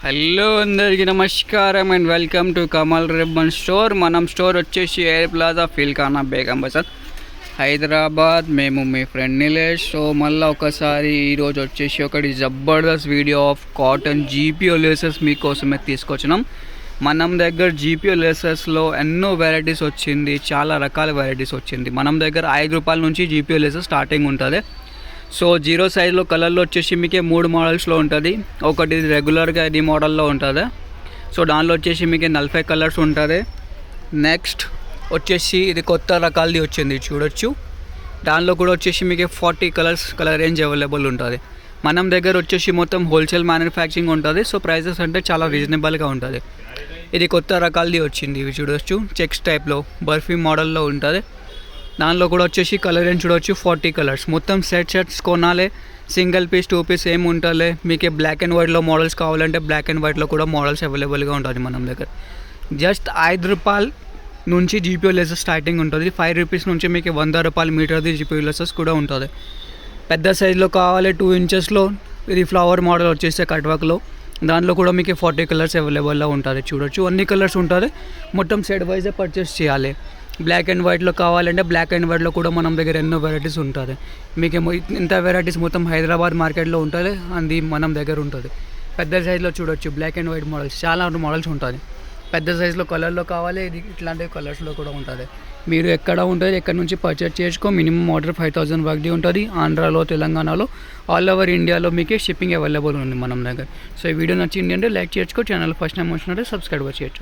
Hello అందరికీ నమస్కారం and welcome to Kamal ribbon store. మనం స్టోర్ వచ్చేసి ఎయిర్ ప్లాజా ఫిల్ఖానా బేగం బజార్ హైదరాబాద్. మేము మీ ఫ్రెండ్ నిలేష్. సో మళ్ళీ ఒకసారి ఈరోజు వచ్చేసి ఒకటి Jabardasth video of cotton GPO laces మీకోసమే తీసుకొచ్చినాం. మనం దగ్గర జీపీఓ లేసెస్లో ఎన్నో వెరైటీస్ వచ్చింది, చాలా రకాల వెరైటీస్ వచ్చింది. మనం దగ్గర ₹5 నుంచి జీపీఓ లేసెస్ స్టార్టింగ్ ఉంటుంది. సో జీరో సైజ్లో కలర్లో వచ్చేసి మీకు 3 మోడల్స్లో ఉంటుంది. ఒకటి రెగ్యులర్గా ఇది మోడల్లో ఉంటుంది. సో దానిలో వచ్చేసి మీకు 40 కలర్స్ ఉంటుంది. నెక్స్ట్ వచ్చేసి ఇది కొత్త రకాలది వచ్చింది, చూడొచ్చు. దానిలో కూడా వచ్చేసి మీకు 40 కలర్ రేంజ్ అవైలబుల్ ఉంటుంది. మనం దగ్గర వచ్చేసి మొత్తం హోల్సేల్ మ్యానుఫ్యాక్చరింగ్ ఉంటుంది. సో ప్రైజెస్ అంటే చాలా రీజనబుల్గా ఉంటుంది. ఇది కొత్త రకాలది వచ్చింది, ఇవి చూడొచ్చు. చెక్స్ టైప్లో బర్ఫీ మోడల్లో ఉంటుంది. దానిలో కూడా వచ్చేసి కలర్ రేంజ్ చూడవచ్చు, 40 కలర్స్. మొత్తం సెట్స్ కొనాలి, సింగిల్ పీస్ 2 పీస్ ఏమి ఉంటుంది. మీకు బ్లాక్ అండ్ వైట్లో మోడల్స్ కావాలంటే బ్లాక్ అండ్ వైట్లో కూడా మోడల్స్ అవైలబుల్గా ఉంటుంది మన దగ్గర. జస్ట్ ₹5 నుంచి జీపీఓ లెసెస్ స్టార్టింగ్ ఉంటుంది. ₹5 నుంచి మీకు ₹100 మీటర్ది జీపీఓ లెసెస్ కూడా ఉంటుంది. పెద్ద సైజులో కావాలి 2 ఇంచెస్లో, ఇది ఫ్లవర్ మోడల్ వచ్చేస్తే కట్ వర్క్లో. దాంట్లో కూడా మీకు 40 కలర్స్ అవైలబుల్లో ఉంటుంది, చూడొచ్చు. అన్ని కలర్స్ ఉంటుంది. మొత్తం సెట్ వైజే పర్చేస్ చేయాలి. బ్లాక్ అండ్ వైట్లో కావాలంటే బ్లాక్ అండ్ వైట్లో కూడా మనం దగ్గర ఎన్నో వెరైటీస్ ఉంటుంది. మీకు ఇంత వెరైటీస్ మొత్తం హైదరాబాద్ మార్కెట్లో ఉంటుంది, అది మనం దగ్గర ఉంటుంది. పెద్ద సైజులో చూడొచ్చు, బ్లాక్ అండ్ వైట్ మోడల్స్ చాలా మోడల్స్ ఉంటుంది. పెద్ద సైజులో కలర్లో కావాలి, ఇది ఇట్లాంటి కలర్స్లో కూడా ఉంటుంది. మీరు ఎక్కడ ఉంటుంది, ఎక్కడ నుంచి పర్చేస్ చేసుకో. మినిమం ఆర్డర్ 5000 వరకు ఉంటుంది. ఆంధ్రాలో, తెలంగాణలో, ఆల్ ఓవర్ ఇండియాలో మీకు షిప్పింగ్ అవైలబుల్ ఉంది మనం దగ్గర. సో ఈ వీడియో నచ్చింది అంటే లైక్ చేసుకో. ఛానల్ ఫస్ట్ టైం వచ్చినట్టు సబ్స్క్రైబ్ చేయొచ్చు.